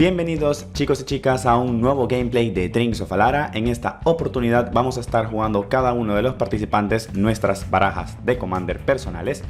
Bienvenidos chicos y chicas a un nuevo gameplay de drinksofalara. En esta oportunidad vamos a estar jugando cada uno de los participantes nuestras barajas de Commander personales.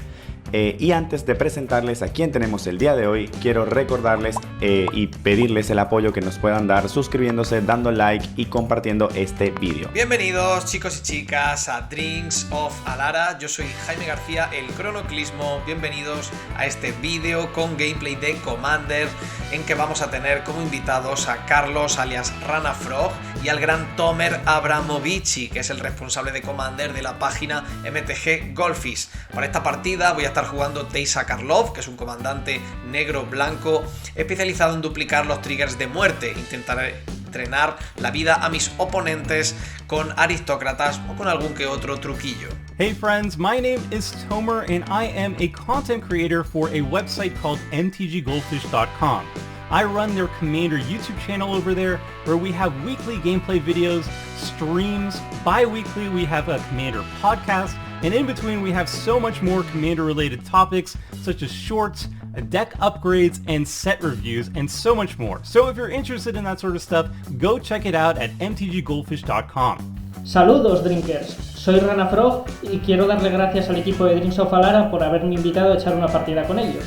Y antes de presentarles a quién tenemos el día de hoy, quiero recordarles y pedirles el apoyo que nos puedan dar suscribiéndose, dando like y compartiendo este vídeo. Bienvenidos chicos y chicas a drinksofalara. Yo soy Jaime García, el cronoclismo. Bienvenidos a este vídeo con gameplay de Commander, en que vamos a tener como invitados a Carlos alias Rana Frog y al gran TOMER ABRAMOVICI, que es el responsable de Commander de la página MTG Golfis. Para esta partida voy a estar jugando Teysa, que es un comandante negro-blanco especializado en duplicar los triggers de muerte. Intentaré entrenar la vida a mis oponentes con aristócratas o con algún que otro truquillo. Hey friends, my name is Tomer and I am a content creator for a website called mtggoldfish.com. I run their Commander YouTube channel over there where we have weekly gameplay videos, streams, bi-weekly we have a Commander podcast, and in between we have so much more Commander related topics such as shorts, deck upgrades, and set reviews, and so much more. So if you're interested in that sort of stuff, go check it out at mtggoldfish.com. Saludos Drinkers, soy Rana Frog y quiero darle gracias al equipo de drinksofalara por haberme invitado a echar una partida con ellos.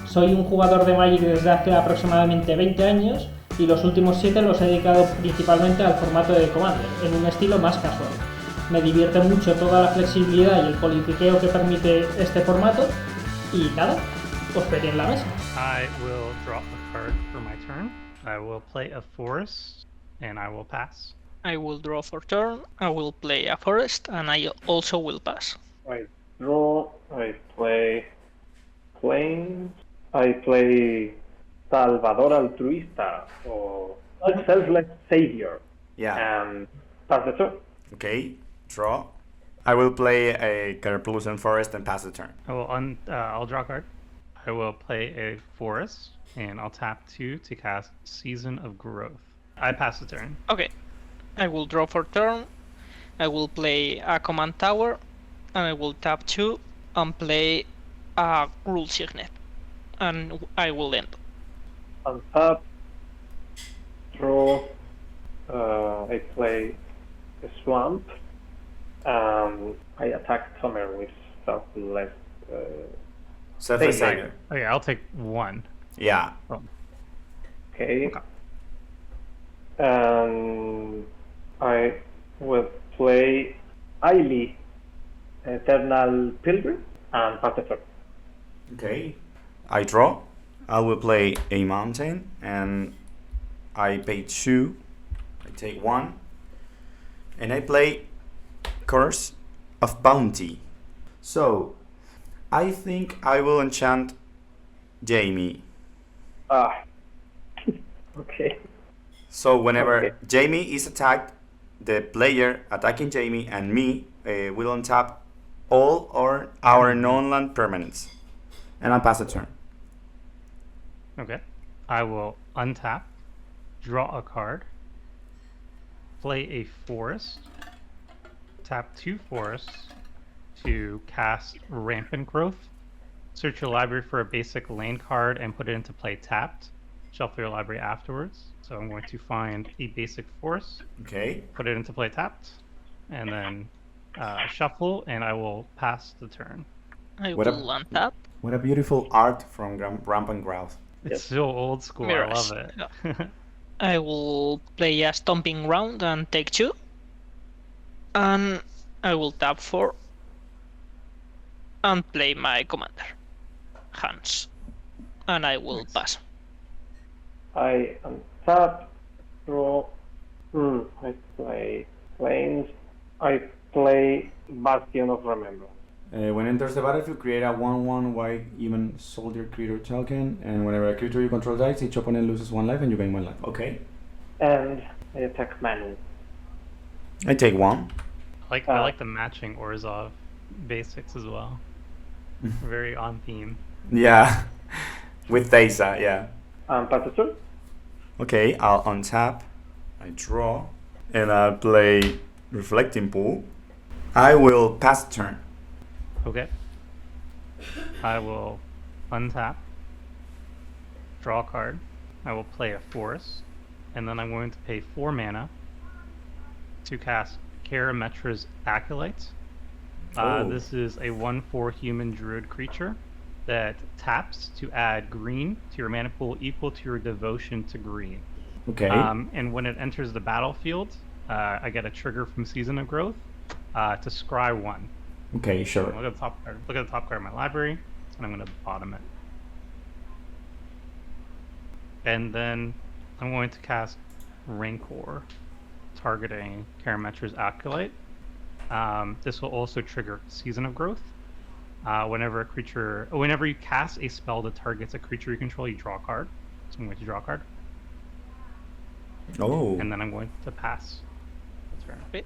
Soy un jugador de Magic desde hace aproximadamente 20 años y los últimos 7 los he dedicado principalmente al formato de Commander, en un estilo más casual. Me divierte mucho toda la flexibilidad y el politiqueo que permite este formato y nada, os veré en la mesa. I will draw a card for my turn. I will play a forest and I will pass. I will draw for turn, I will play a forest, and I also will pass. I draw, I play planes, I play Salvador Altruista or Selfless Savior. Yeah. And pass the turn. Okay, draw. I will play a Carplucent Forest and pass the turn. I'll draw a card. I will play a forest and I'll tap 2 to cast Season of Growth. I pass the turn. Okay, I will draw for turn, I will play a command tower, and I will tap 2 and play a rule signet, and I will end. Untap, draw, I play a swamp, I attack Tomer with selfless Selfless Savior. Savior. Okay, I'll take 1. Yeah. Okay. I will play Aili, Eternal Pilgrim, and pass the turn. Okay. I draw. I will play a mountain and I pay 2. I take 1. And I play Curse of Bounty. So I think I will enchant Jamie. Okay. So whenever Okay. Jamie is attacked, the player attacking Jamie and me will untap all our non-land permanents. And I'll pass the turn. Okay. I will untap, draw a card, play a forest, tap 2 forests to cast Rampant Growth. Search your library for a basic lane card and put it into play tapped. Shuffle your library afterwards. So I'm going to find a basic forest, Okay. put it into play tapped, and then shuffle, and I will pass the turn. I What will untap. What a beautiful art from Rampant Growth. It's so old school. Mirrors. I love it. I will play a stomping round and take 2, and I will tap 4 and play my commander, Hans, and I will pass. I untap, draw. I play planes. I play Bastion of Remembrance. When enters the battlefield, create a 1/1 white even soldier creature token, and whenever a creature you control dies, each opponent loses 1 life and you gain 1 life. Okay. And I attack Manu. I take 1. I like the matching Orzhov basics as well. Very on theme. Yeah. With Teysa, yeah. Pass the turn. Okay, I'll untap. I draw. And I'll play Reflecting Pool. I will pass the turn. Okay. I will untap, draw a card, I will play a forest, and then I'm going to pay 4 mana to cast Karametra's Acolyte. This is a 1/4 human druid creature that taps to add green to your mana pool equal to your devotion to green. Okay. And when it enters the battlefield, I get a trigger from Season of Growth to scry 1. Okay, sure. Look at the top card. Look at the top card of my library, and I'm going to bottom it. And then I'm going to cast Rancor, targeting Karametra's Acolyte. This will also trigger Season of Growth. Whenever you cast a spell that targets a creature you control, you draw a card. So I'm going to draw a card. Oh. And then I'm going to pass the turn. Wait.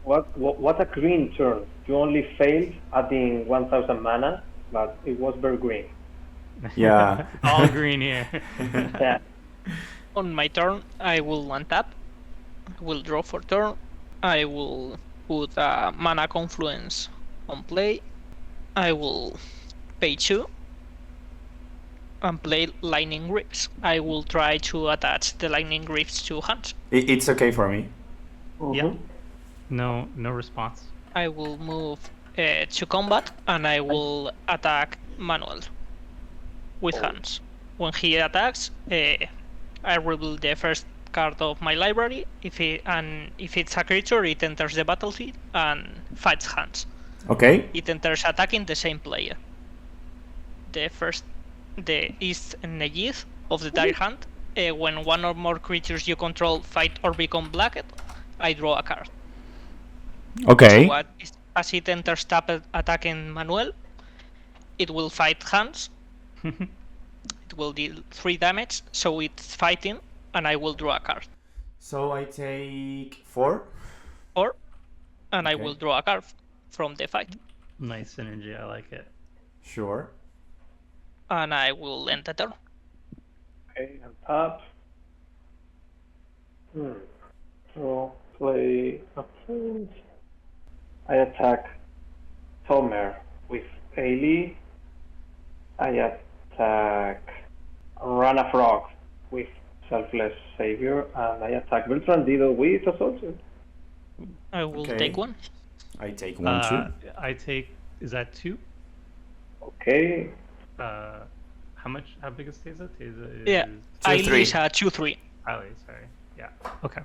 What a green turn. You only failed adding 1000 mana, but it was very green. Yeah. All green here. Yeah. On my turn, I will untap. Will draw for turn. I will put Mana Confluence on play. I will pay 2 and play Lightning Grips. I will try to attach the Lightning Grips to hands. It's okay for me. Yeah. No response. I will move to combat and I will attack Manuel with hands. When he attacks, I reveal the first card of my library. If it's a creature, it enters the battlefield and fights hands. Okay. It enters attacking the same player. The east negith of the dire hand. When one or more creatures you control fight or become blacked, I draw a card. Okay. So as it enters attacking Manuel, it will fight hands. It will deal 3 damage, so it's fighting, and I will draw a card. So I take 4. And I Okay. will draw a card from the fight. Nice synergy. I like it. Sure. And I will end the turn. Okay, and tap. So play a point. I attack Tomer with Ailey. I attack Rana Frog with Selfless Savior, and I attack Beltrandido with a soldier. I will Okay. take 1. I take 1 too. I take. Is that 2? Okay, How big is Teysa? Teysa is. Yeah, 2/3. is a 2/3. Sorry. Yeah. Okay.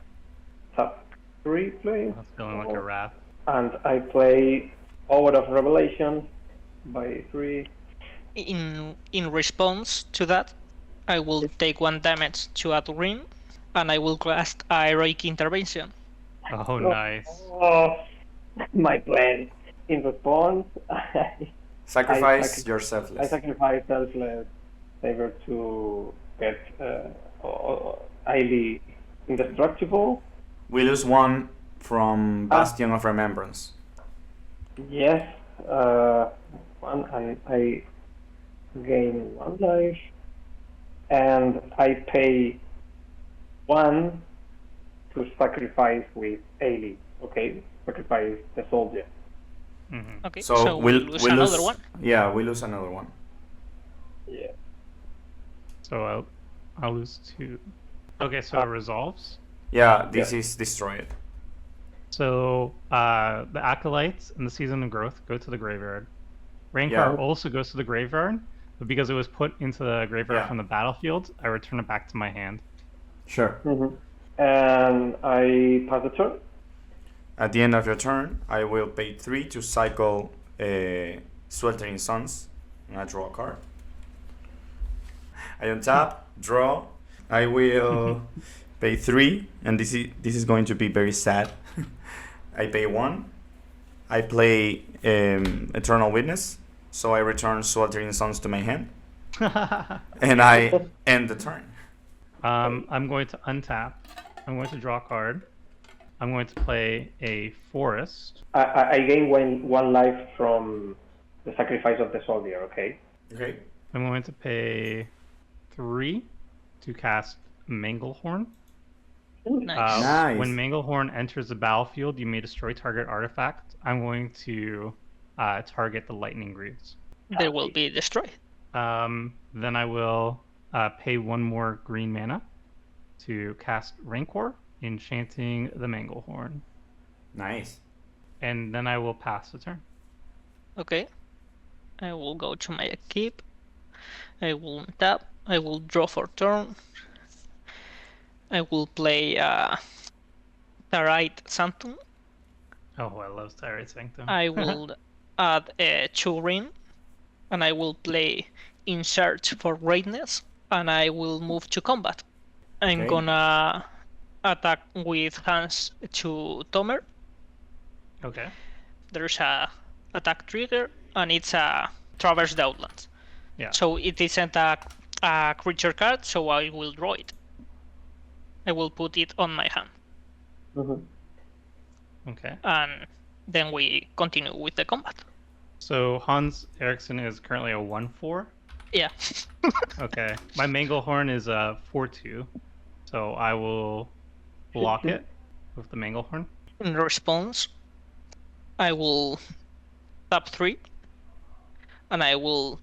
tap 3 play. I was feeling like a wrath. And I play Hour of Revelation by 3. In response to that, I will take 1 damage to add green, and I will cast a Heroic Intervention. Oh, nice. Oh, my plan. In response, Sacrifice I your selfless. sacrifice Selfless Savior to get highly indestructible. We lose 1 from Bastion of Remembrance. Yes, one, and I gain 1 life, and I pay 1 to sacrifice with Ailey. Okay, sacrifice the soldier. Mm-hmm. Okay, So we lose another one. Yeah, we lose another one. Yeah. So I'll lose 2. Okay, so it resolves. Yeah, this is destroyed. So the Acolytes and the Season of Growth go to the graveyard. Rancor Yeah. also goes to the graveyard, but because it was put into the graveyard Yeah. from the battlefield, I return it back to my hand. Sure. And I pass the turn. At the end of your turn, I will pay 3 to cycle Sweltering Suns, and I draw a card. I untap, draw. I will pay 3, and this is going to be very sad. I pay 1. I play Eternal Witness, so I return Sweltering Suns to my hand, and I end the turn. I'm going to untap. I'm going to draw a card. I'm going to play a forest. I gain 1 life from the sacrifice of the soldier. Okay. Okay. I'm going to pay 3 to cast Manglehorn. Nice. Nice. When Manglehorn enters the battlefield, you may destroy target artifact. I'm going to target the Lightning Greaves. They will be destroyed. Then I will pay 1 more green mana to cast Rancor, enchanting the Manglehorn. Nice. And then I will pass the turn. Okay. I will go to my keep. I will tap. I will draw for turn. I will play Tarite Sanctum. Oh, I love Tyrant Sanctum. I will add a 2 ring, and I will play In Search for Greatness, and I will move to combat. I'm Okay. gonna attack with hands to Tomer. Okay. There's a attack trigger, and it's a Traverse the Outlands. Yeah. So it isn't a creature card, so I will draw it. I will put it on my hand, Okay. and then we continue with the combat. So Hans Eriksson is currently a 1/4. Yeah. Okay. My Manglehorn is a 4/2. So I will block it with the Manglehorn. In response, I will tap 3, and I will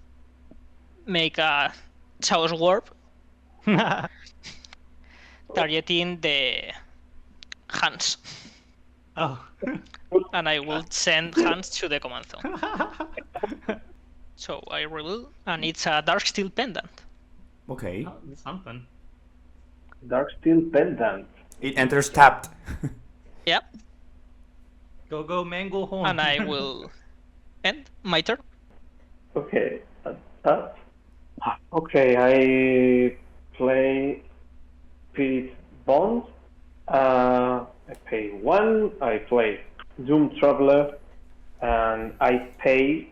make a Chaos Warp targeting the hands, Oh. and I will send hands to the command zone. So I roll, and it's a Darksteel Pendant. Okay. Something. Darksteel Pendant. It enters tapped. Yep, Go Manglehorn. and I will end my turn. Okay. Okay, I play Spirit Bond. I pay 1. I play Doom Traveler, and I pay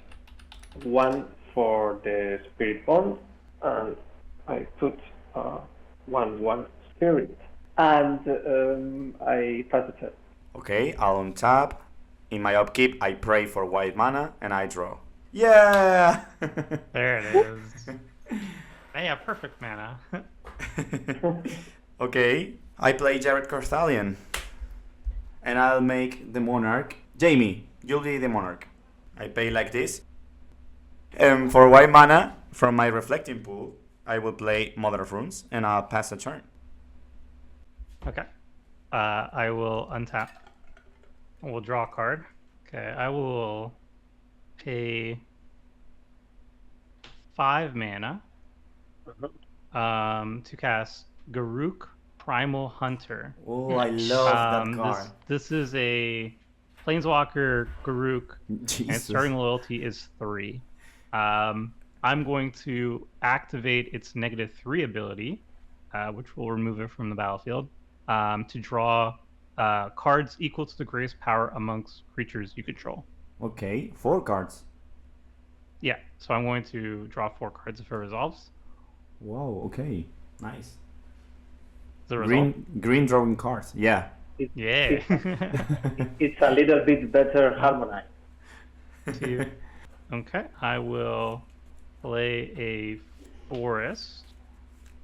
1 for the Spirit Bond, and I put 1/1 Spirit, and I pass the turn. Okay, I'll untap. In my upkeep, I pray for white mana and I draw. Yeah! There it is. Yeah, perfect mana. Okay, I play Jared Carthalion. And I'll make the Monarch. Jamie, you'll be the Monarch. I pay like this. For white mana, from my Reflecting Pool, I will play Mother of Runes and I'll pass the turn. Okay. I will untap. We'll draw a card. Okay, I will pay 5 mana to cast Garruk Primal Hunter. Oh, I love that card. This is a Planeswalker Garruk, and Jesus. starting loyalty is 3. I'm going to activate its -3 ability, which will remove it from the battlefield, to draw cards equal to the greatest power amongst creatures you control. Okay, 4 cards. Yeah, so I'm going to draw 4 cards if it resolves. Whoa, okay. Nice. The result? Green drawing cards. Yeah. Yeah. It's a little bit better harmonized. Okay, I will play a forest.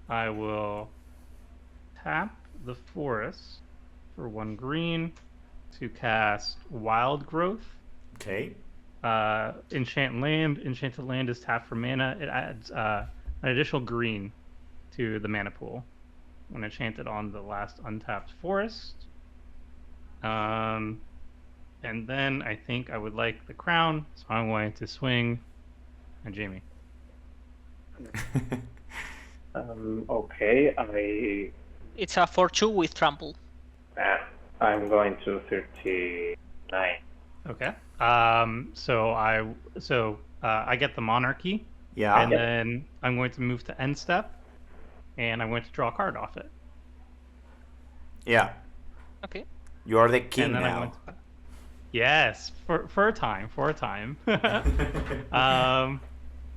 I will tap the forest for 1 green to cast Wild Growth. Okay. Enchant land. Enchanted land is tapped for mana. It adds an additional green to the mana pool when enchanted on the last untapped forest. And then I think I would like the crown, so I'm going to swing at Jamie. Okay, It's a 4/2 with trample. I'm going to 39. Okay. So I get the monarchy, Yeah. and then I'm going to move to end step, and I'm going to draw a card off it. Yeah. Okay. You are the king And then now. Yes, for a time.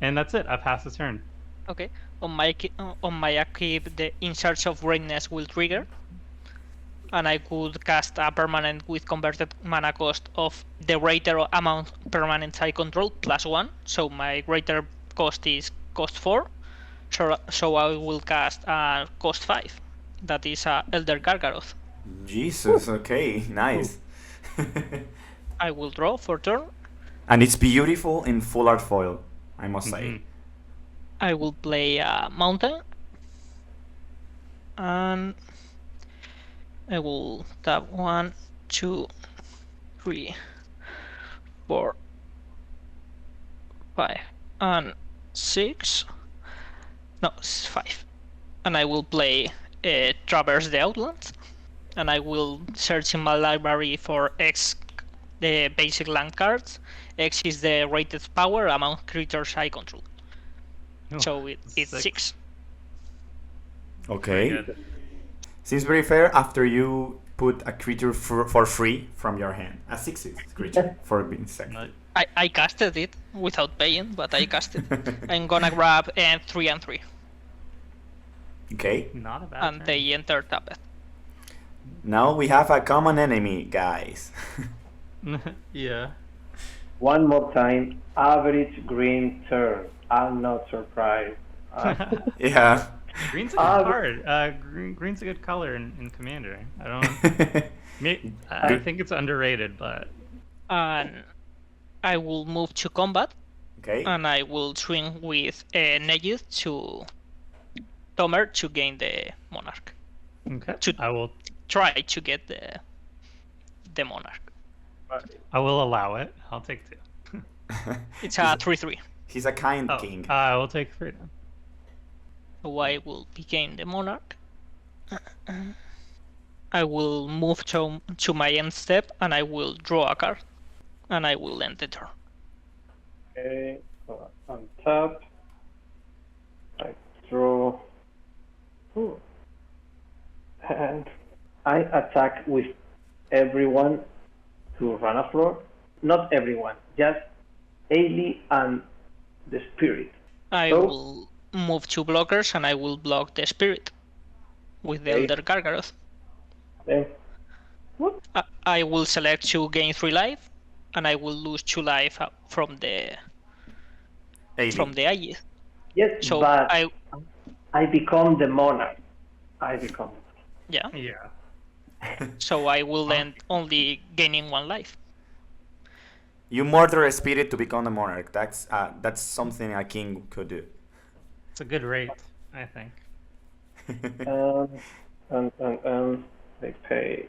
And that's it. I pass the turn. Okay. On my upkeep, the In Search of Greatness will trigger, and I could cast a permanent with converted mana cost of the greater amount permanents I control +1. So my greater cost is cost 4. So I will cast cost 5. That is Elder Gargaroth. Jesus, okay, nice. I will draw for turn. And it's beautiful in full art foil, I must say. I will play Mountain and I will tap 1, 2, 3, 4, 5, and 6. No, 5. And I will play Traverse the Outlands. And I will search in my library for X, the basic land cards. X is the rated power among creatures I control. Oh, So it's six. 6. Okay. Very good. Seems very fair after you put a creature for free from your hand. A 6 creature for being second. No, I casted it without paying, but I casted. I'm gonna grab 3 and 3, Okay. not a bad and turn. they enter tapped. Now we have a common enemy, guys. Yeah. One more time, average green turn. I'm not surprised. Yeah. Green's a good card. Green's a good color in Commander. I don't. I think it's underrated, but And I will move to combat, Okay. and I will swing with Negid to Tomer to gain the Monarch. okay. I will Try to get the Monarch. allow it. I'll take 2. It's a 3/3. He's a kind Oh, king. I will take 3 then. So I will gain the Monarch. I will move to my end step, and I will draw a card, and I will end the turn. Okay, so on top, I draw, and I attack with everyone to run a floor. Not everyone, just Ailey and the spirit. I So- will move 2 blockers, and I will block the Spirit with the Okay. Elder Gargaroth. Then I will select to gain 3 life, and I will lose 2 life from the Aegis. yes, So but I I become the monarch. yeah. Yeah. So I will end only gaining 1 life. You murder a spirit to become a monarch. That's something a king could do. It's a good rate, I think. They pay.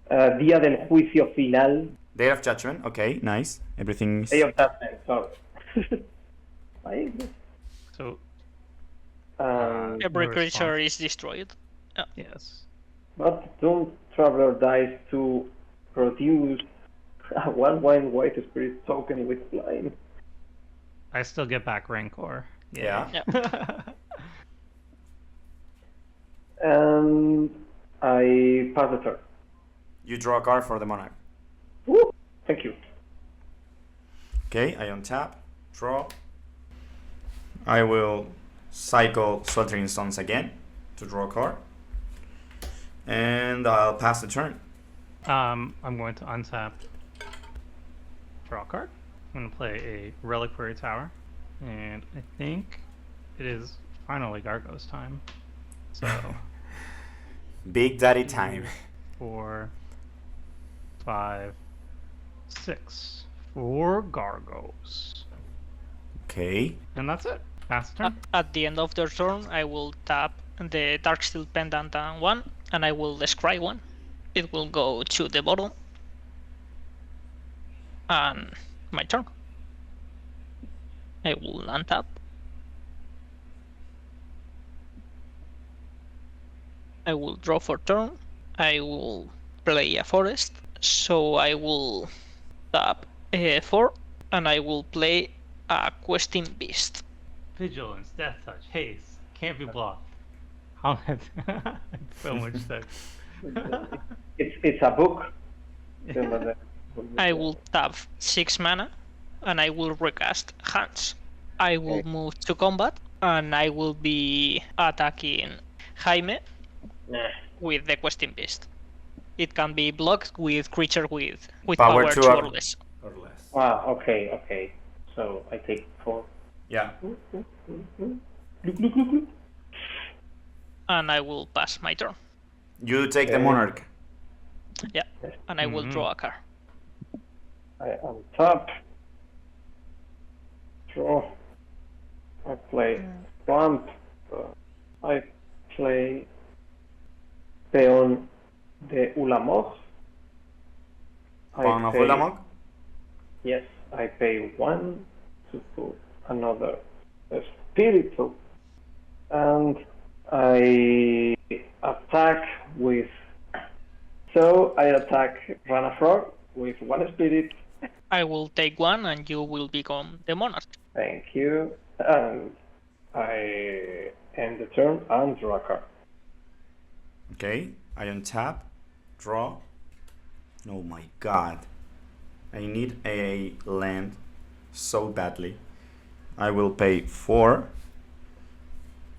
Día del juicio final. Day of Judgment. Okay, nice. Everything's... Day of judgment. Sorry. Why? So Every no creature response. is destroyed. Yes. But Doom Traveler dies to produce a 1/1 white spirit token with flying. I still get back Rancor. Yeah. Yeah. And I pass the turn. You draw a card for the monarch. Woo! Thank you. Okay, I untap, draw. I will cycle Sweltering Suns again to draw a card. And I'll pass the turn. I'm going to untap, draw a card. I'm going to play a Reliquary Tower, and I think it is finally Gargos time. So Big Daddy time. 4, 5, 6 for Gargos, Okay. and that's it. Pass the turn. At the end of the turn, I will tap the Darksteel Pendant and 1, and I will describe 1. It will go to the bottom. And my turn. I will untap. I will draw for turn. I will play a forest. So I will tap 4, and I will play a Questing Beast. Vigilance, Death Touch, Haste, can't be blocked. How so much text. It's a book. I will tap 6 mana, and I will recast Hands. I will move to combat, and I will be attacking Jaime with the Questing Beast. It can be blocked with creature with power 2 or less. Or less. Ah, okay. So I take 4. Yeah. And I will pass my turn. You take the monarch. Yeah, and I will draw a card. I untap. Draw. I play Trump. I play Peón de Ulamog. Pawn of Ulamog. Yes, I pay 1 to put another spiritual. And I attack with... So I attack Ranafrog with 1 spirit. I will take 1 and you will become the monarch. Thank you. And I end the turn and draw a card. Okay, I untap, draw. Oh my god. I need a land so badly. I will pay 4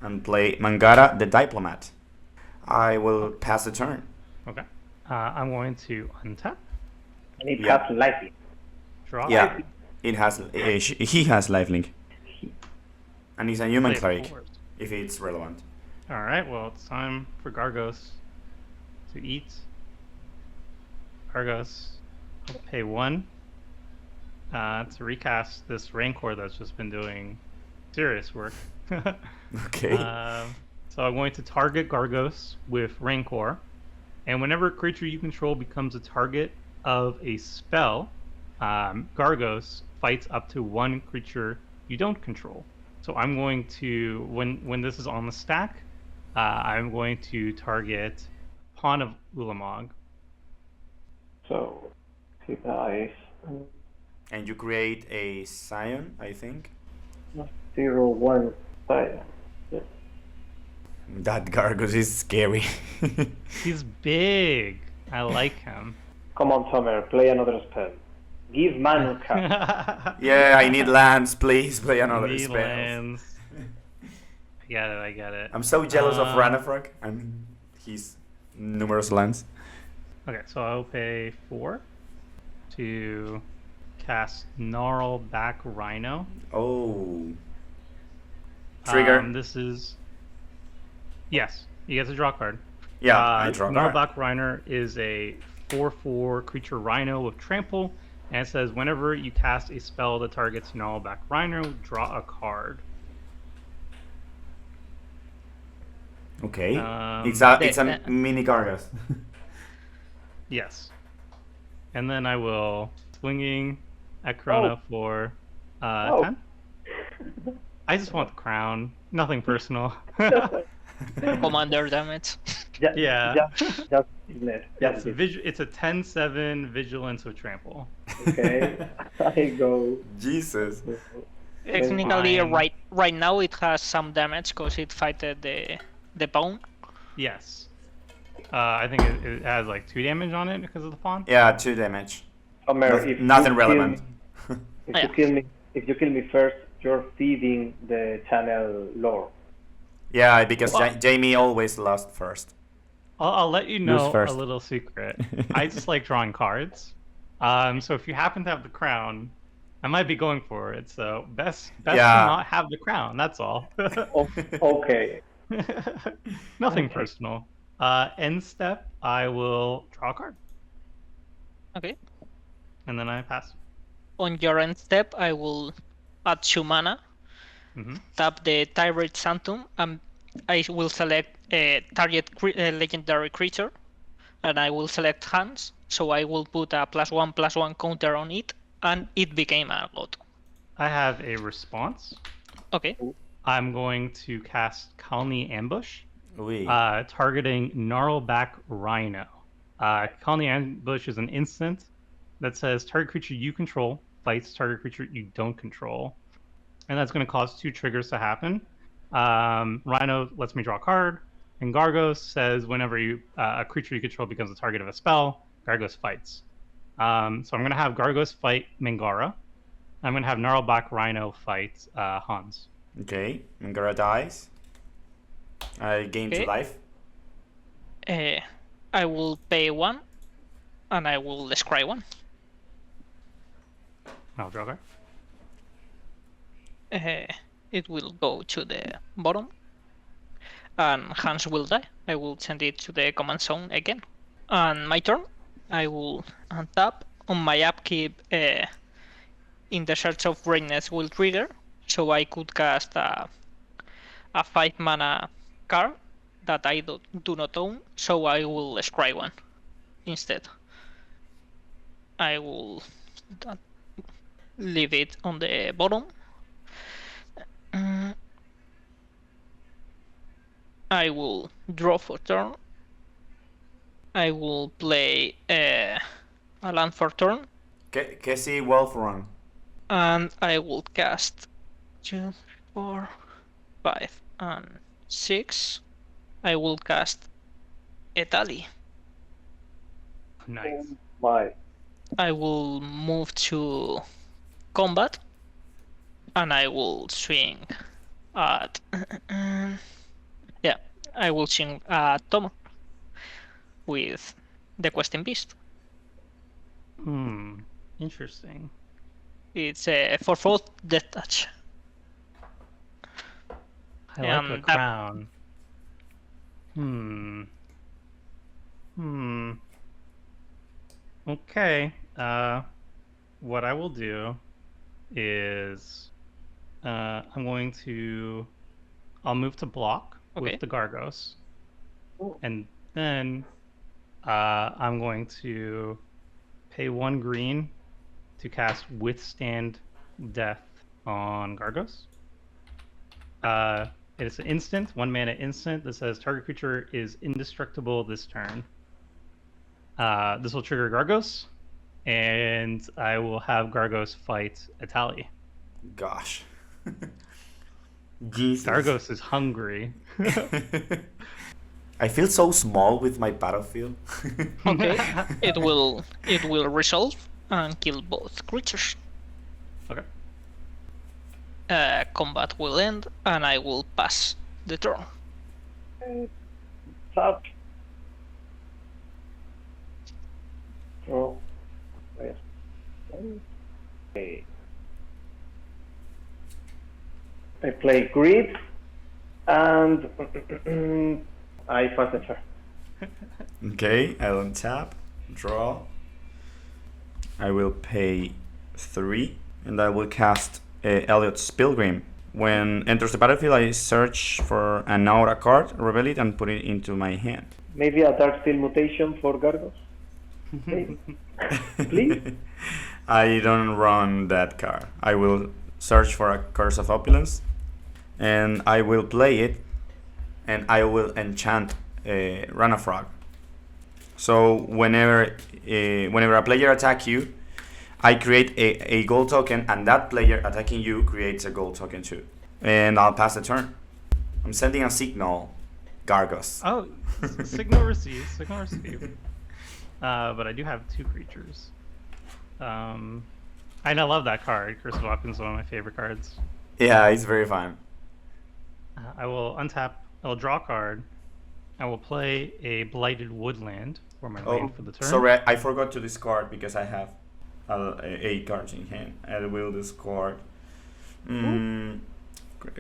and play Mangara the Diplomat. I will pass the turn. Okay. I'm going to untap, And it Yeah. has lightning. draw. Yeah, it has. He has lifelink, and he's a human Play cleric forward. if it's relevant. All right. Well, it's time for Gargos to eat. Gargos, will pay 1 to recast this Rancor that's just been doing serious work. Okay. So I'm going to target Gargos with Rancor, and whenever a creature you control becomes a target of a spell, Gargos fights up to 1 creature you don't control. So I'm going to, when this is on the stack, I'm going to target Pawn of Ulamog. So he dies. And you create a Scion, I think. 0-1 side. Yes. That Gargos is scary. He's big. I like him. Come on, Tomer, play another spell. Give Manu card. Yeah, I need lands, please play another Need spell. lands. I get it. I'm so jealous of Ranafrog and his numerous lands. Okay, so I'll pay 4 to cast Gnarlback Rhino. Oh. Trigger. This is... Yes, you get to draw a card. Yeah, I draw a card. Gnarlback Rhino is a 4/4 creature Rhino with trample, and it says whenever you cast a spell that targets Gnarlback Rhino, draw a card. Okay. It's the- a mini Gargos. Yes. And then I will swinging at Corona for 10. I just want the crown. Nothing personal. Commander damage. Yeah. Just business. It's Just business. it's a 10/7 vigilance with trample. Okay. I go. Jesus. Technically, Fine. right now it has some damage because it fighted the pawn. Yes. I think it has like 2 damage on it because of the pawn. Yeah, 2 damage. Tomer, if Nothing you relevant. If you kill me first, you're feeding the channel lore. Yeah, because Wow. Jamie always lost first. I'll let you know a first. little secret. I just like drawing cards. So if you happen to have the crown, I might be going for it. So best Yeah. to not have the crown. That's all. Okay. Nothing personal. End step, I will draw a card, Okay. and then I pass. On your end step, I will add 2 mana, tap the Tirade Sanctum, and I will select a target legendary creature, and I will select hands, so I will put a +1/+1 counter on it, and it became a god. I have a response. Okay. I'm going to cast Colony Ambush, Oui. targeting Gnarlback Rhino. Colony Ambush is an instant that says target creature you control fights target creature you don't control. And that's going to cause 2 triggers to happen. Rhino lets me draw a card, and Gargos says whenever a creature you control becomes a target of a spell, Gargos fights. So I'm going to have Gargos fight Mangara. I'm going to have Gnarlback Rhino fight Hans. Okay, Mangara dies. I gain 2 Okay. life. I will pay 1, and I will describe 1. I'll draw a card. It will go to the bottom, and Hans will die. I will send it to the command zone again. On my turn, I will untap. On my upkeep, In the Search of Greatness will trigger, So I could cast a 5 mana card that I do not own, so I will scry one instead. I will leave it on the bottom. I will draw for turn. I will play a land for turn. Que si Wolf Run. And I will cast 2, 4, 5, and 6. I will cast Etali. Nice. My. I will move to combat, and I will swing at I will swing at Tomer with the Questing Beast. Interesting. It's a 4/4 death touch. I like the crown. Okay. What I will do is I'll move to block with the Gargos. And then I'm going to pay 1 green to cast Withstand Death on Gargos. It is an instant, 1 mana instant that says target creature is indestructible this turn. This will trigger Gargos, and I will have Gargos fight Etali. Gosh. Jesus. Gargos is hungry. I feel so small with my battlefield. Okay, it will resolve and kill both creatures. Okay. Combat will end, and I will pass the turn. Tap. Oh. Yes. Okay. I play Grid, and I pass the turn. Okay, I'll untap, draw. I will pay 3, and I will cast Elliot's Pilgrim. When enters the battlefield, I search for an aura card, reveal it, and put it into my hand. Maybe a Darksteel mutation for Gargos? Maybe. Please? I don't run that card. I will search for a Curse of Opulence, and I will play it, and I will enchant Ranafrog. So whenever a player attacks you, I create a gold token, and that player attacking you creates a gold token too. And I'll pass the turn. I'm sending a signal, Gargos. Oh, signal received. Signal received. But I do have 2 creatures. And I love that card. Curse of Weapons is one of my favorite cards. Yeah, it's very fun. I will untap. I will draw a card. I will play a Blighted Woodland for my land for the turn. Sorry, I forgot to discard because I have 8 cards in hand. I will discard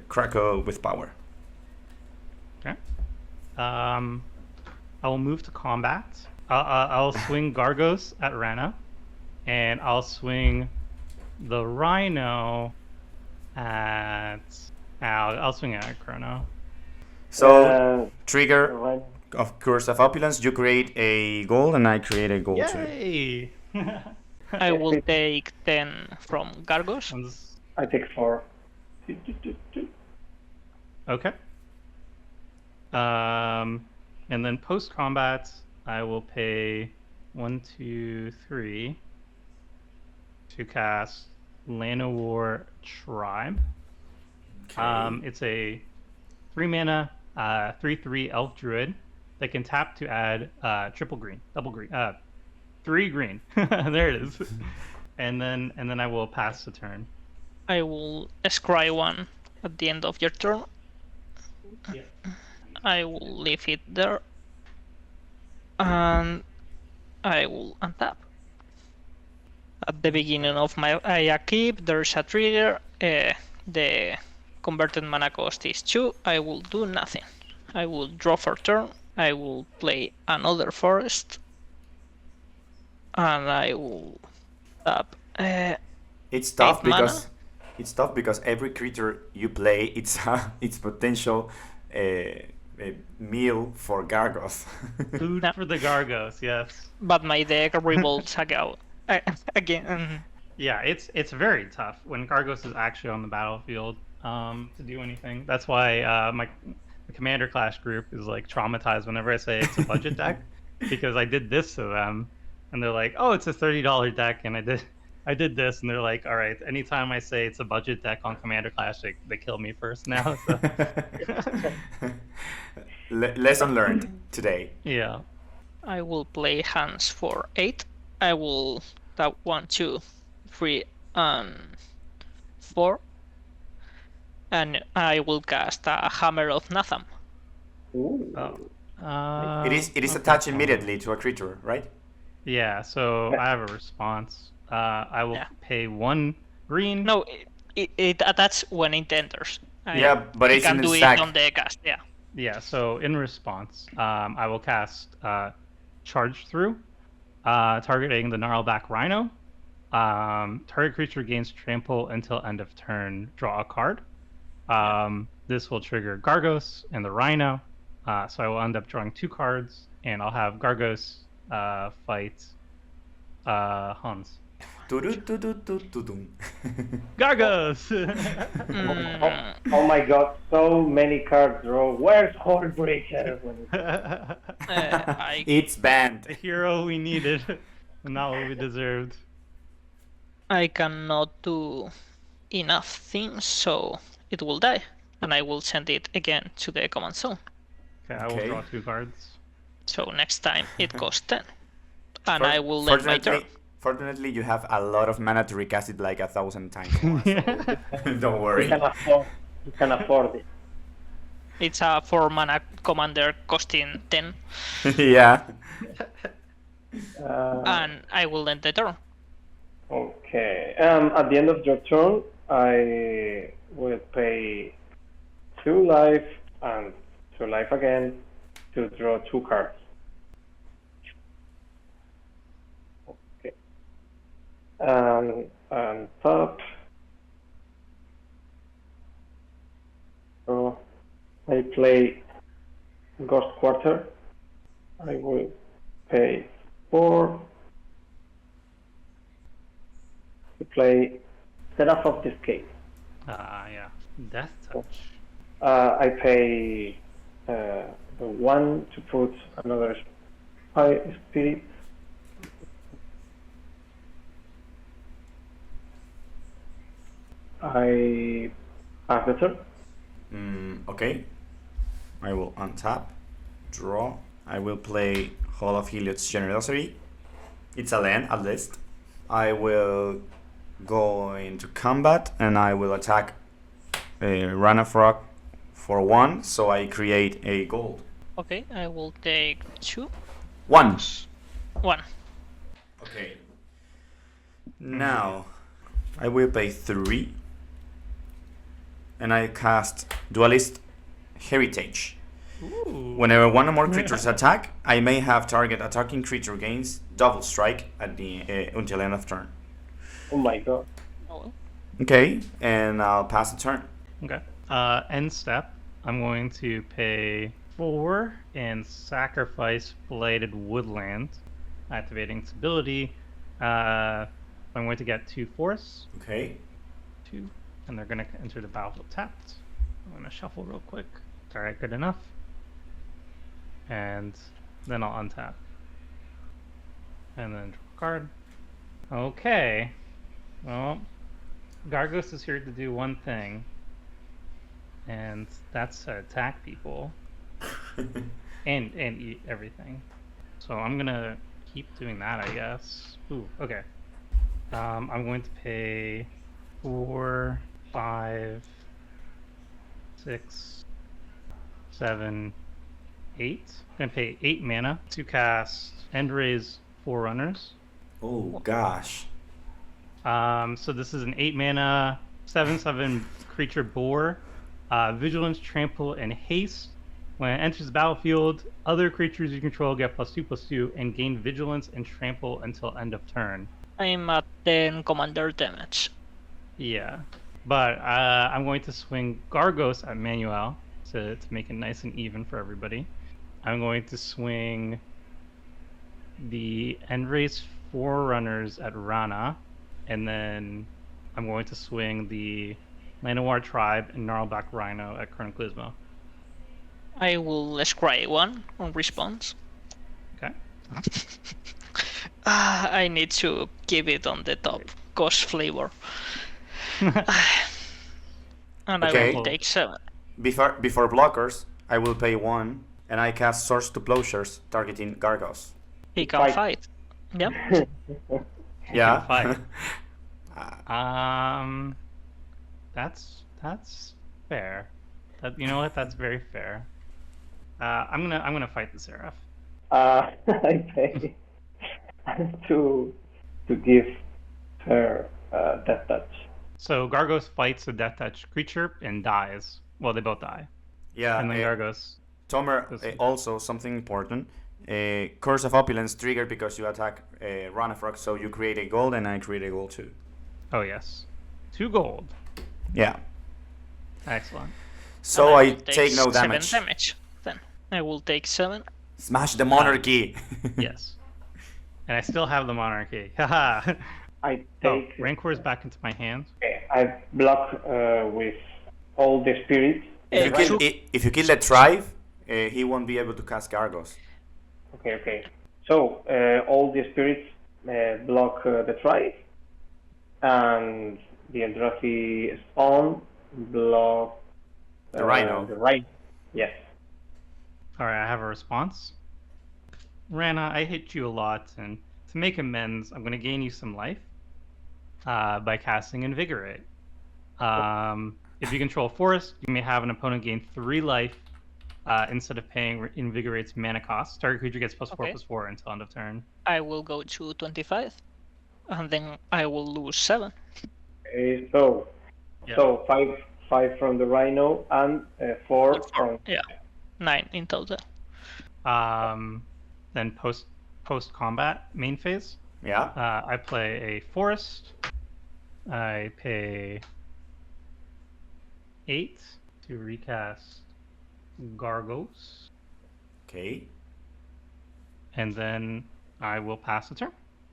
Krakow with power. Okay. I will move to combat. I'll swing Gargos at Rana, and I'll swing the Rhino at. I'll swing it at Chrono. So trigger of Curse of Opulence, you create a gold, and I create a gold too. Yay! I will take 10 from Gargos. I take 4. Okay. And then post combat, I will pay 1, 2, 3 to cast Llanowar Tribe. Okay. It's a 3 mana, 3/3 elf druid that can tap to add double green, 3 green. There it is. And then I will pass the turn. I will scry one at the end of your turn. Yeah. I will leave it there, and I will untap. At the beginning of my keep, there's a trigger. The converted mana cost is 2. I will do nothing. I will draw for turn. I will play another forest, and I will tap. It's tough 8 mana. because It's tough because every creature you play, it's potential a meal for Gargos. Food No. for the Gargos, yes. But my deck revolts again. Yeah, it's very tough when Gargos is actually on the battlefield to do anything. That's why my Commander Clash group is like traumatized whenever I say it's a budget deck, because I did this to them, and they're like, "Oh, it's a $30 deck," and I did this, and they're like, "All right." Anytime I say it's a budget deck on Commander Clash, they kill me first now. So. Lesson learned today. Yeah. I will play hands for 8. I will tap 1, 2, 3, and 4. And I will cast a Hammer of Natham. Ooh. Oh. It is okay. attached immediately to a creature, right? Yeah, so I have a response. I will pay 1 green. No, it attacks when it enters. Yeah, but I it's can in do the it stack. on the cast, yeah. Yeah, so in response, I will cast Charge Through, targeting the Gnarlback Rhino. Target creature gains trample until end of turn. Draw a card. This will trigger Gargos and the Rhino. So I will end up drawing 2 cards, and I'll have Gargos fight Hans. Tu-du-tu-du-tu-tu-dum. Gargos! Oh my god, so many card draw. Where's Heartbreaker? It's banned. The hero we needed, and not what we deserved. I cannot do enough things, so it will die. And I will send it again to the command zone. Okay, I will Okay. draw 2 cards. So next time it costs 10. And I will let my turn. Fortunately, you have a lot of mana to recast it like 1,000 times more, so don't worry. You can afford it. It's a 4 mana commander costing 10. Yeah. And I will end the turn. Okay. At the end of your turn, I will pay 2 life and 2 life again to draw 2 cards. Okay. And top. So I play Ghost Quarter. I will pay 4 to play Seraph of Escape. Yeah. Death Touch. I pay 1 to put another Spy Spirit. I pass the turn. Okay. I will untap, draw. I will play Hall of Heliod's Generosity. It's a land, at least. I will go into combat and I will attack Ranafrog for 1, so I create a gold. Okay, I will take 2. 1. 1. Okay. Now, I will pay 3. And I cast Dualist Heritage. Ooh. Whenever one or more creatures attack, I may have target attacking creature gains double strike at the until end of turn. Oh my god. Oh, Okay, and I'll pass the turn. Okay. End step. I'm going to pay 4 and sacrifice Blighted Woodland, activating its ability. I'm going to get 2 force, Okay. 2, and they're going to enter the battlefield tapped. I'm going to shuffle real quick. Alright, good enough. And then I'll untap. And then draw a card. Okay. Well, Gargos is here to do one thing. And that's to attack people. and eat everything. So I'm gonna keep doing that, I guess. Ooh, okay. I'm going to pay 4, 5, 6, 7, 8. I'm gonna pay 8 mana to cast Endray's Forerunners. Oh gosh. So this is an 8 mana, 7/7 creature boar. Vigilance, trample, and haste. When it enters the battlefield, other creatures you control get +2/+2 and gain vigilance and trample until end of turn. I'm at 10 commander damage. Yeah. But I'm going to swing Gargos at Manuel to make it nice and even for everybody. I'm going to swing the Endrace Forerunners at Rana, and then I'm going to swing the Llanowar Tribe and Gnarlback Rhino at Chronoclismo. I will scry one on response. Okay. I need to keep it on the top. Ghost flavor. And Okay. I will take 7. Before blockers, I will pay 1, and I cast Swords to Plowshares, targeting Gargos. He can fight. Yep. Yeah. Fight. That's fair. You know what? That's very fair. I'm gonna fight the Seraph. I pay to give her Death Touch. So Gargos fights a Death Touch creature and dies. Well, they both die. Yeah. And then Gargos. Tomer, also something important. Curse of Opulence triggered because you attack Ranafrog, so you create a gold, and I create a gold too. Oh yes, 2 gold. Yeah. Excellent. So And I will take no 7 damage. Then I will take 7. Smash the monarchy. Yes. And I still have the Monarchy. Haha. I take. Rancor is back into my hands. Okay, I block with all the spirits. If you kill the tribe, he won't be able to cast Gargos. Okay. So all the spirits block the tribe, and the Eldrazi spawn block The Rhino. The Rhino. Yes. All right, I have a response. Rana, I hit you a lot, and to make amends, I'm going to gain you some life by casting Invigorate. If you control Forest, you may have an opponent gain 3 life instead of paying Invigorate's mana cost. Target creature gets +4/+4 until end of turn. I will go to 25. And then I will lose 7. Okay, Yeah. so five from the Rhino and 4 from. Yeah. 9 in total. Then post combat main phase. Yeah. I play a Forest. I pay 8 to recast Gargos, Okay. and then I will pass the turn.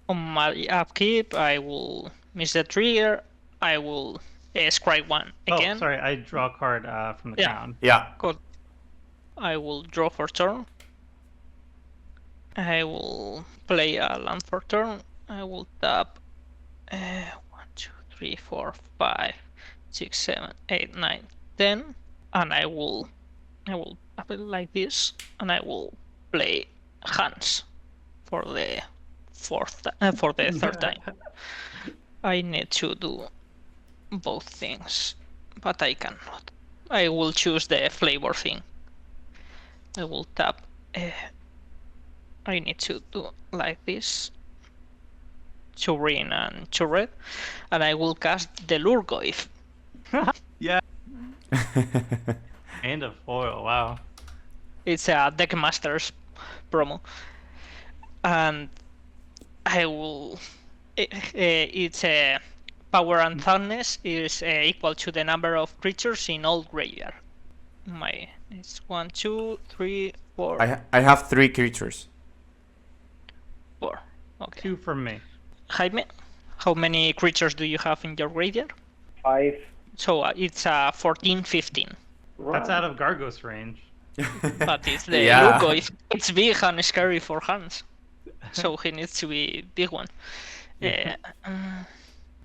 On my upkeep, I will miss the trigger. I will scry 1 again. Oh, sorry, I draw a card from the Yeah. crown. Yeah. Good. I will draw for turn. I will play a land for turn. I will tap 1, 2, 3, 4, 5, 6, 7, 8, 9, 10, and I will play like this, and I will play hands for the third time. I need to do both things, but I cannot. I will choose the flavor thing. I will tap. I need to do like this. 2 green and 2 red, and I will cast the Lurgoyf. Yeah. And a foil. Wow. It's a Deckmasters promo, and I will. It's a power and toughness is equal to the number of creatures in all graveyard. It's 1, 2, 3, 4. I have 3 creatures. 4. Okay. 2 from me. Jaime, how many creatures do you have in your graveyard? 5. So it's 14, 15. That's out of Gargos range. But it's the Yeah. Lurgoyf. It's big and scary for hands. So he needs to be big one.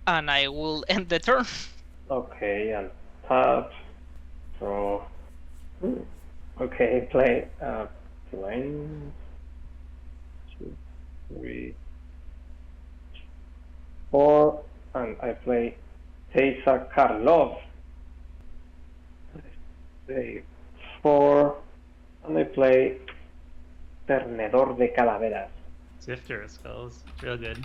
And I will end the turn. Okay, and tap. Draw. Okay, play 1, 2, 3, 4, and I play Teysa Karlov. I play 4, and I play Ternedor de Calaveras. Sifter spells. Real good.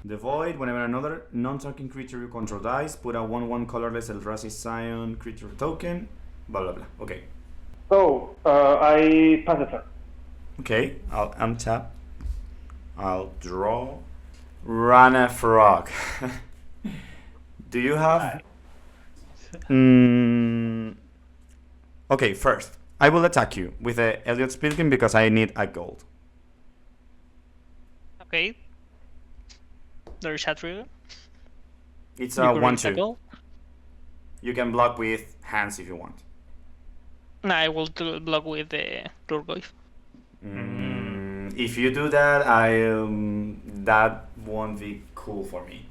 The Void, whenever another non-talking creature you control dies, put a 1/1 colorless Eldrazi Scion creature token. Blah blah blah. Okay. So, I pass the turn. Okay, I'll untap. I'll draw. Rana Frog. Do you have Okay, first, I will attack you with the Elliot's Pilgrim because I need a gold. Okay. There is a trigger. It's You a could 1-2. recycle. You can block with hands if you want. No, I will block with the Lurgoyf. If you do that, that won't be cool for me.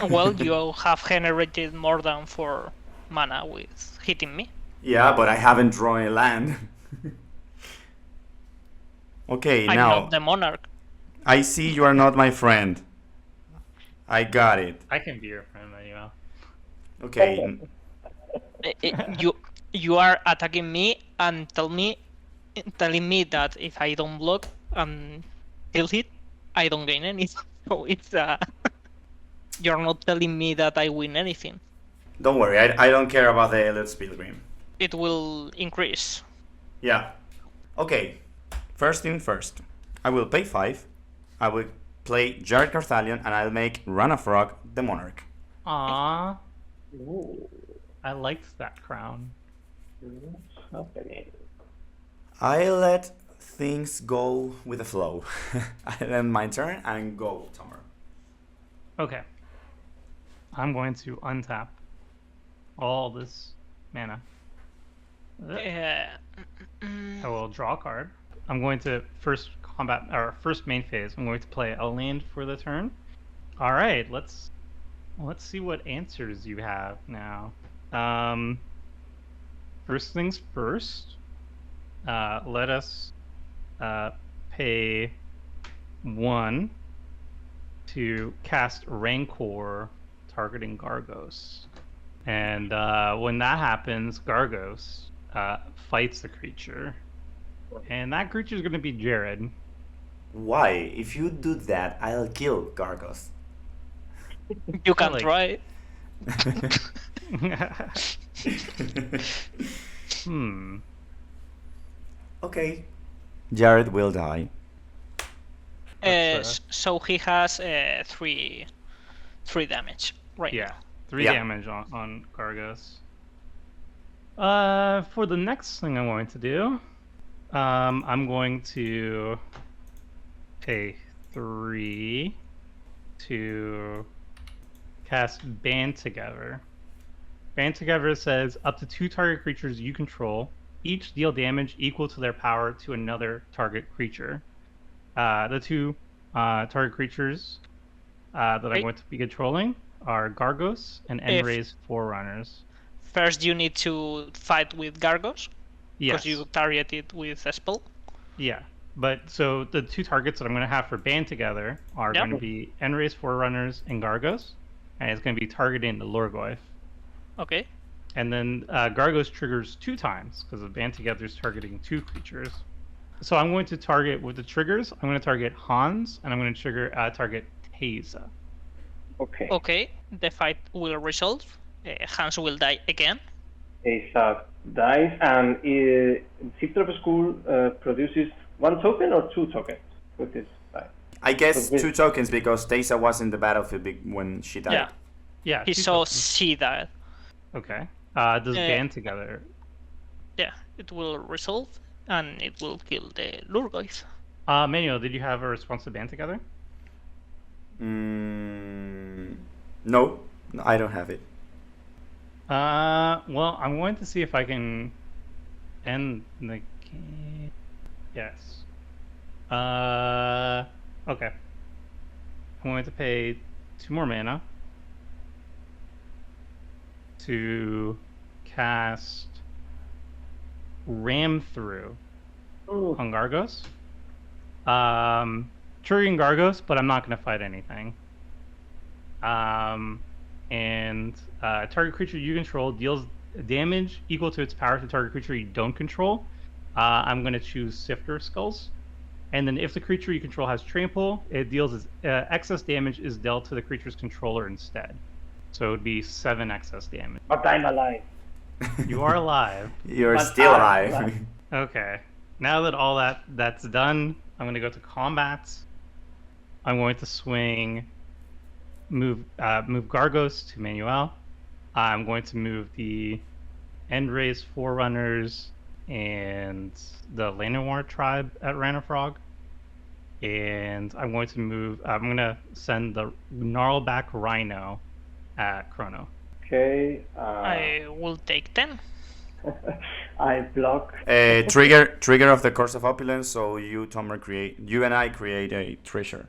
Well, you have generated more than 4 mana with hitting me. Yeah, but I haven't drawn a land. Okay, I'm now not the monarch. I see you are not my friend. I got it. I can be your friend, Manuel. Okay. You are attacking me and telling me that if I don't block and kill hit, I don't gain anything. So it's you're not telling me that I win anything. Don't worry, I don't care about the Elliot's Pilgrim. It will increase. Yeah. Okay. First thing first. I will pay 5. I will play Jared Carthalion and I'll make Rana Frog the Monarch. Aww. I liked that crown. Okay. I let things go with the flow. I end my turn and go, Tomer. Okay. I'm going to untap all this mana. I will draw a card. I'm going to first main phase. I'm going to play a land for the turn. All right, let's see what answers you have now. First things first. Let us pay 1 to cast Rancor targeting Gargos. And when that happens, Gargos fights the creature. And that creature is going to be Jared. Why? If you do that, I'll kill Gargos. You can Like- try. Okay. Jared will die. So he has 3 damage right Yeah, now. 3 Yeah. damage on Gargos. For the next thing I'm going to do, I'm going to pay 3 to cast Band Together. Band Together says up to 2 target creatures you control each deal damage equal to their power to another target creature. The 2 target creatures that I'm going to be controlling are Gargos and Enray's Forerunners. First, you need to fight with Gargos Yes. because you target it with a spell. Yeah. But so the 2 targets that I'm going to have for Band Together are Yep. going to be Enray's Forerunners and Gargos, and it's going to be targeting the Lurgoyf. Okay. And then Gargos triggers 2 times because the Band Together is targeting 2 creatures. So I'm going to target with the triggers. I'm going to target Hans, and I'm going to target Teysa. Okay. Okay. The fight will resolve. Hans will die again. Teysa dies, and Sifter of School produces 1 token or 2 tokens with this die. I guess Okay. 2 tokens because Teysa was in the battlefield when she died. Yeah. Yeah. He 2 saw tokens. see that. Okay. Does Uh, Band Together? Yeah. It will resolve and it will kill the Lurgoyf. Manuel, did you have a response to Band Together? No, I don't have it. Well, I'm going to see if I can end the game. Yes. Okay. I'm going to pay 2 more mana to cast Ram Through on Gargos. Triggering Gargos, but I'm not going to fight anything. And target creature you control deals damage equal to its power to target creature you don't control. I'm going to choose Sifter Skulls. And then if the creature you control has Trample, it deals excess damage is dealt to the creature's controller instead. So it would be 7 excess damage. But I'm alive. You are alive. You're But still I'm alive. alive. Okay. Now that all that's done, I'm going to go to combat. I'm going to swing, move Gargos to Manuel. I'm going to move the Endrace Forerunners and the Llanowar tribe at Ranafrog. And I'm going to send the Gnarlback Rhino at Chrono. Okay. I will take 10. I block. Trigger of the Curse of Opulence, so you and I create a treasure.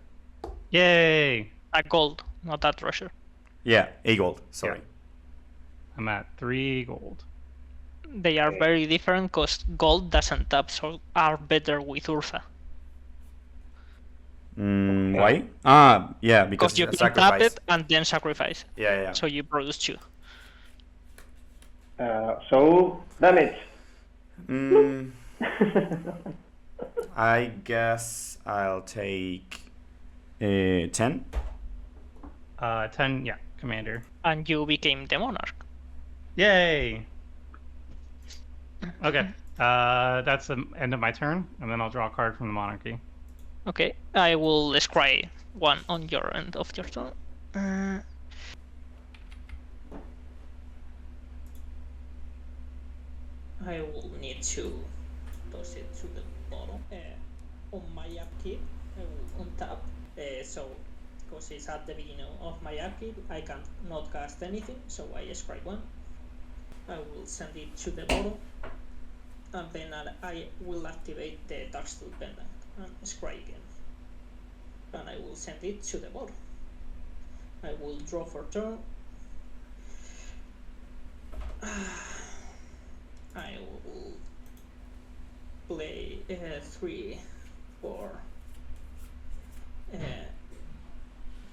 Yay! A gold, not a treasure. Yeah, a gold, sorry. Yeah. I'm at 3 gold. They are very different because gold doesn't tap, so are better with Urza. Why? Yeah, because you can tap it and then sacrifice. Yeah. So you produce 2. So, damage. I guess I'll take 10. 10, yeah, Commander. And you became the monarch. Yay! Okay, that's the end of my turn, and then I'll draw a card from the monarchy. Okay, I will scry 1 on your end of your turn. I will need to toss it to the bottom. On my upkeep, I will untap. So, because it's at the beginning of my upkeep, I can not cast anything, so I scry 1. I will send it to the bottom, and then I will activate the Darksteel Pendant and scry again. And I will send it to the bottom. I will draw for turn. I will play 3, 4,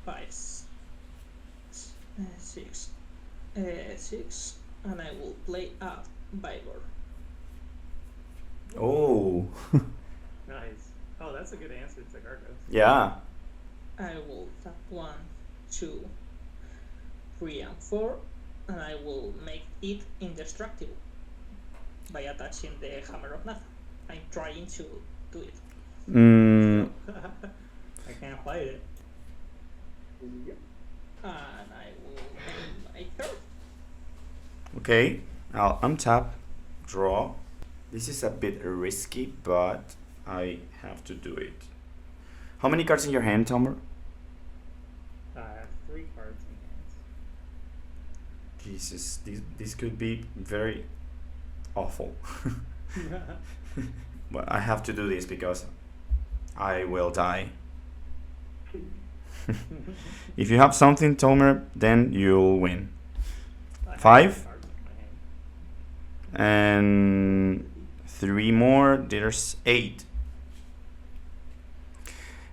5, 6, 6, and I will play a Vibor. Oh. Nice. Oh, that's a good answer to Gargos. Yeah. I will tap 1, 2, 3, and 4, and I will make it indestructible by attaching the Hammer of Nathan. I'm trying to do it. I can't fight it. And I will end my turn. Okay, I'll untap, draw. This is a bit risky, but I have to do it. How many cards in your hand, Tomer? I have 3 cards in hand. Jesus, this could be very awful. But I have to do this because I will die. If you have something, Tomer, then you'll win. 5 and 3 more, there's 8.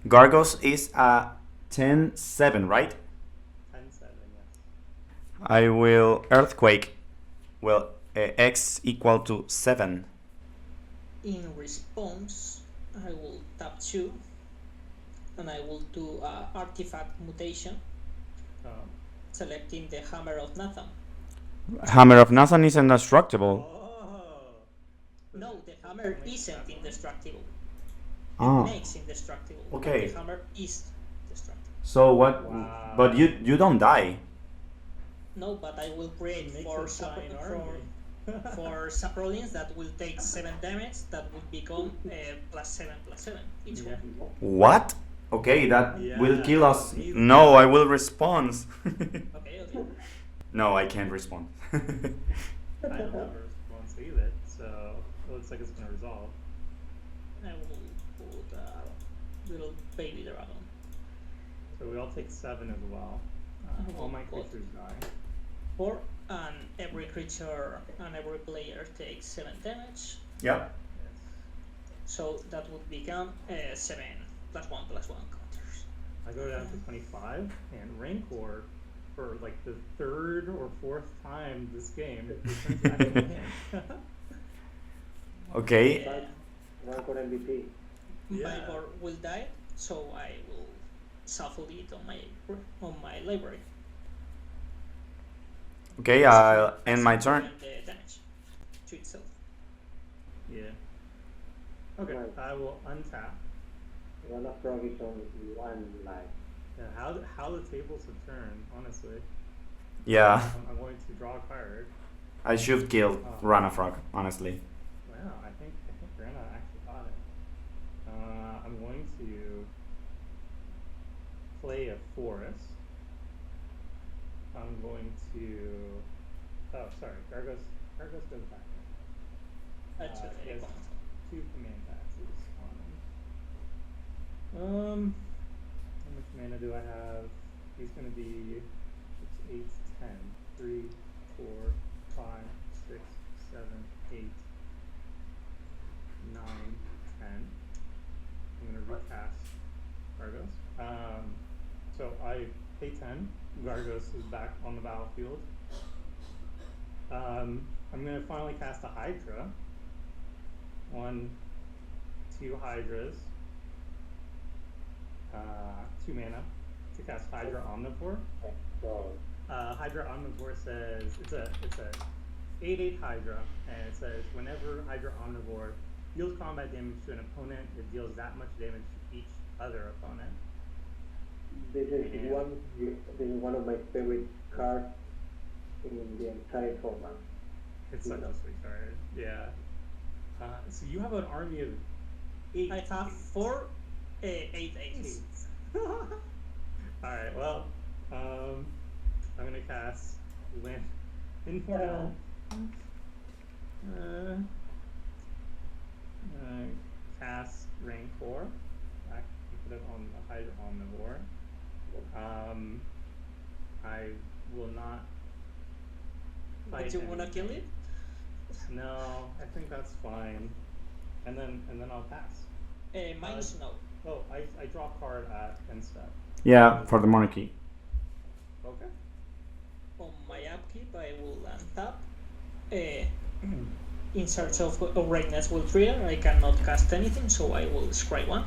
Gargos is a 10-7, right? 10-7, yes. I will Earthquake. Well, X equal to 7. In response, I will tap 2, and I will do artifact mutation, selecting the Hammer of Nathan. Hammer of Nathan is indestructible. No, the hammer isn't indestructible. Ah. It makes indestructible. Okay. The hammer is destructible. So what? Wow. But you don't die. No, but I will create Makes for a giant army. Saprolins that will take 7 damage. That would become +7/+7 each one. What? Okay, that Yeah, will kill us. amazing. No, I will respond. Okay. No, I can't respond. I don't have a response either, so it looks like it's going to resolve. I will put a little baby dragon. So we all take 7 as well. All my creatures die. 4, and every creature and every player takes 7 damage. Yeah. So that would become 7 +1/+1 counters. I go down to 25, and Rancor, for like the 3rd or 4th time this game, returns back to my hand. Okay. Rancor MVP. Yeah. Vibor will die, so I will shuffle it on my library. Okay, I'll end my turn. And the damage to itself. Yeah. Okay, Right. I will untap. Ranafrog is on 1 life. Yeah, how the tables have turned, honestly. Yeah, I'm going to draw a card. I should kill Ranafrog, honestly. Wow, I think Rana actually got it. I'm going to play a forest. I'm going to. Oh, sorry, Gargos goes back. He has 2 command taxes on him. How much mana do I have? He's going to be 6, 8, 10. 3, 4, 5, 6, 7, 8, 9, 10. I'm going to recast Gargos. So I pay 10. Gargos is back on the battlefield. I'm going to finally cast a Hydra. 1, 2 Hydras. 2 mana to cast Hydra Omnivore. Hydra Omnivore says it's a 8/8 Hydra, and it says whenever Hydra Omnivore deals combat damage to an opponent, it deals that much damage to each other opponent. This is one of my favorite cards in the entire format. It's such a sweet card. Yeah. So you have an army of 8. I have 4 8/8s. Alright, well, I'm gonna cast Infernal. Cast Rancor. I can put it on the Hydra Omnivore. I will not fight. But you wanna kill it? No, I think that's fine. And then I'll pass. Mine's no. Oh, I draw a card at end step. Yeah, for the monarchy. Okay. On my upkeep, I will untap. In search of Greatness will trigger. I cannot cast anything, so I will scry 1.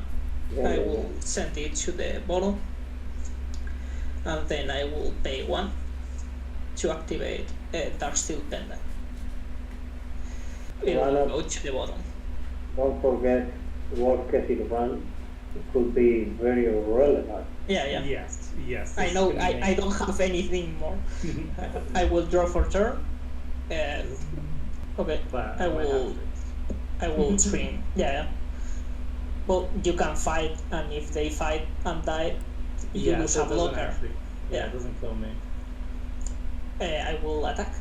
I will send it to the bottom, and then I will pay 1 to activate Darksteel Pendant. It will go to the bottom. Don't forget, worst case it runs. It could be very relevant. Yeah. Yes. I know. I don't have anything more. I will draw for turn. Okay. But I will swing. Yeah. Well, you can fight, and if they fight and die, you lose a blocker. It doesn't kill me. I will attack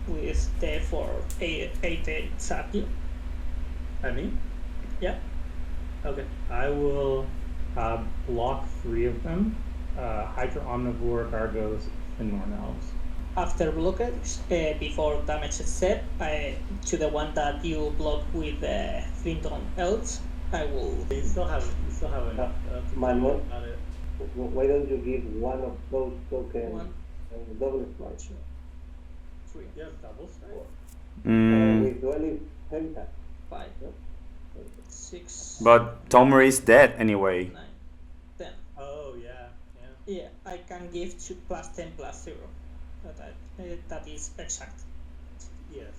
with the 8/8 Saki. At me? Yeah. Okay. I will block 3 of them. Hydra Omnivore, Gargos, and Nornelves. After blockage, before damage is set, to the one that you block with the Clinton Elves, I will. You still have enough. Manuel, Got it. why don't you give one of those tokens 1, and double strike? 3, You have double strike? With duelist Teysa. 5, 6, But Tomer is dead anyway. 9, 10. Oh yeah. Yeah, I can give +10/+0. That is exact. Yes.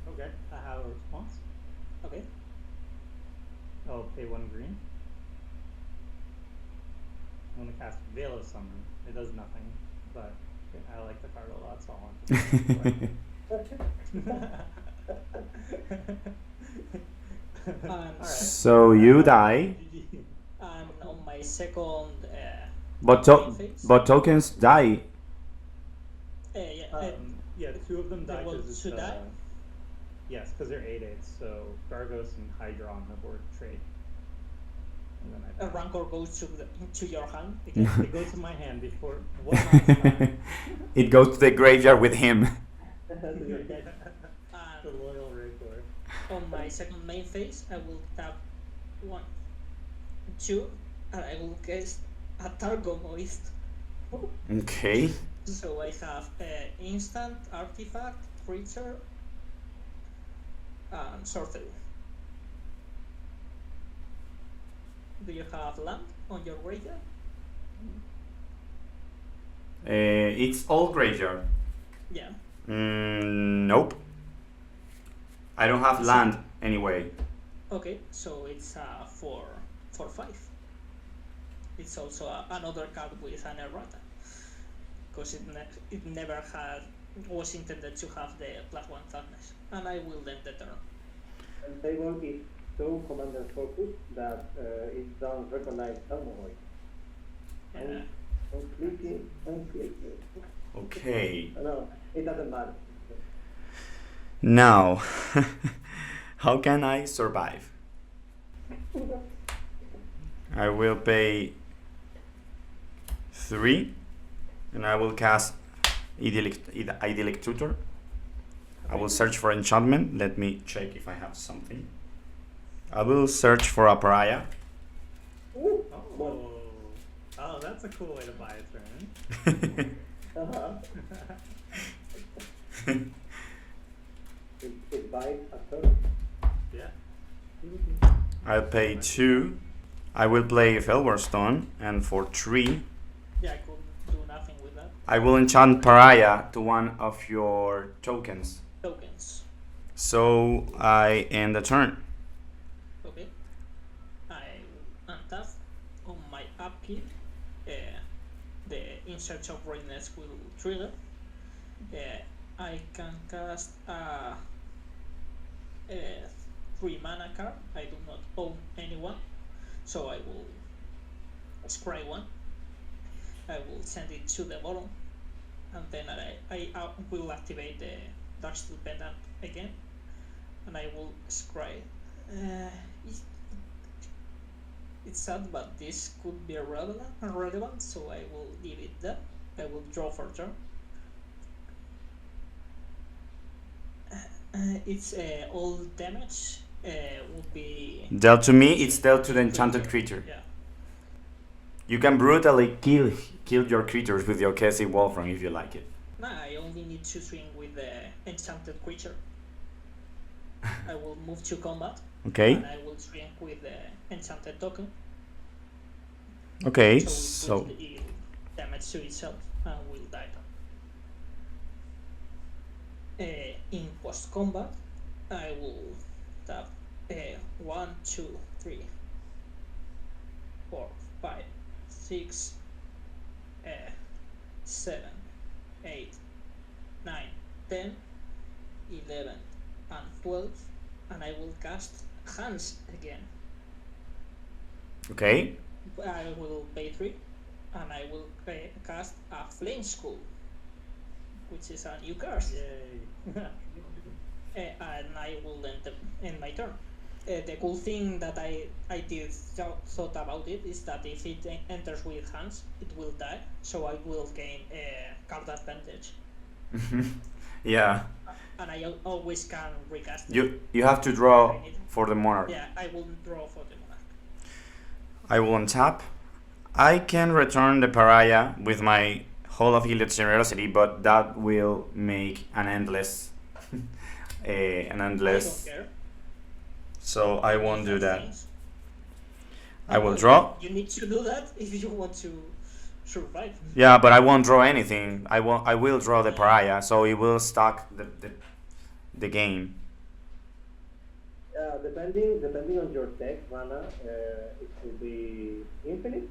Okay. I have a response. Okay. I'll pay 1 green. I'm gonna cast Veil of Summon. It does nothing, but I like the card a lot, so I want to. Alright. So you die, And on my second but tokens die. Yeah, 2 of them They die will because to die? Yes, because they're 8/8, so Gargos and Hydra on the board trade. And then I a pass. Rancor goes to your hand. They go to my hand before one last time. It goes to the graveyard with him. The And loyal Rancor. on my second main phase, I will tap 1, 2, and I will cast a Targomoist. Okay. So I have instant, artifact, creature, and sorcery. Do you have land on your graveyard? It's all graveyard. Yeah. Nope. I don't have land anyway. Okay, so it's 4/5. It's also another card with an errata. because it never was intended to have the +1 toughness. And I will end the turn. And table is so commander focused that it doesn't recognize Almohoi. Unclicking. Okay. No, it doesn't matter. Now, how can I survive? I will pay 3 and I will cast Idyllic Tutor. I will search for enchantment. Let me check if I have something. I will search for a pariah. Oh, that's a cool way to buy a turn. It buys a turn. Yeah. I'll pay 2. I will play Felwarstone, and for 3, Yeah, I could do nothing with that. I will enchant Pariah to one of your tokens. Tokens. So I end the turn. Okay. I will untap. On my upkeep, the In Search of Greatness will trigger. I can cast a 3 mana card. I do not own anyone, so I will scry one. I will send it to the bottom, and then I will activate the Darksteel Pendant again, and I will scry. It's sad, but this could be irrelevant, so I will leave it there. I will draw for turn. It's all damage would be Dealt to me, it's dealt to the enchanted creature. Yeah. You can brutally kill your creatures with your Kessie Wolfram if you like it. Nah, I only need to swing with the enchanted creature. I will move to combat. Okay. And I will swing with the enchanted token. Okay, So so it will deal damage to itself and will die. In post combat, I will tap 1, 2, 3, 4, 5, 6, 7, 8, 9, 10, 11, and 12, and I will cast Hands again. okay. I will pay 3, and I will cast a Flame Skull, which is a new card. Yay. And I will end my turn. The cool thing that I did thought about it is that if it enters with hands, it will die, so I will gain card advantage. Yeah. And I always can recast. You have to draw for the monarch. Yeah, I will draw for the monarch. I will untap. I can return the pariah with my Hall of Heliod's Generosity, but that will make an endless. I don't care. So I won't do that. Things. I will draw. You need to do that if you want to survive. Yeah, but I won't draw anything. I will draw the pariah, so it will stop the game. Depending on your deck mana, it could be infinite.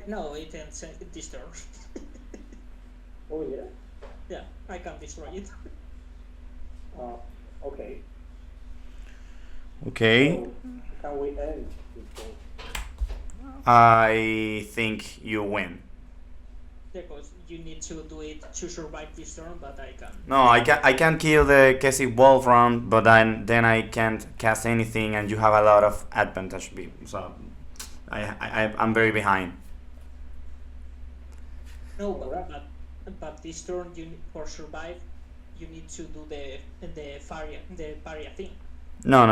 No, it ends this turn. Oh yeah. Yeah, I can destroy it. Okay. Okay. So, can we end this game? I think you win. Because you need to do it to survive this turn, but I can. No, I can kill the Kessie Wolfram, but then I can't cast anything, and you have a lot of advantage. So I'm very behind. No, but this turn for survive, you need to do the paria thing. No.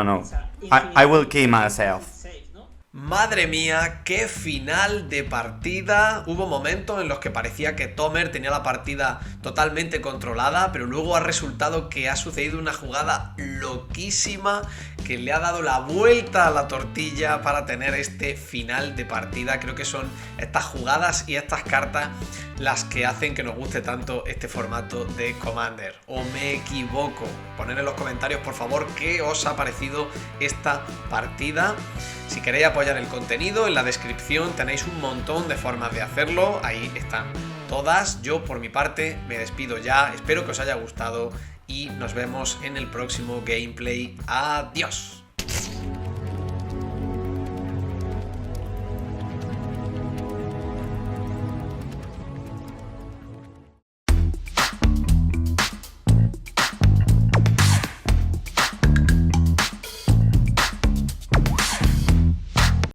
I will kill myself. Safe, ¿no? Madre mía, qué final de partida. Hubo momentos en los que parecía que Tomer tenía la partida totalmente controlada, pero luego ha resultado que ha sucedido una jugada loquísima que le ha dado la vuelta a la tortilla para tener este final de partida. Creo que son estas jugadas y estas cartas las que hacen que nos guste tanto este formato de Commander. ¿O me equivoco? Poned en los comentarios, por favor, qué os ha parecido esta partida. Si queréis apoyar el contenido, en la descripción tenéis un montón de formas de hacerlo. Ahí están todas. Yo, por mi parte, me despido ya. Espero que os haya gustado y nos vemos en el próximo gameplay. Adiós.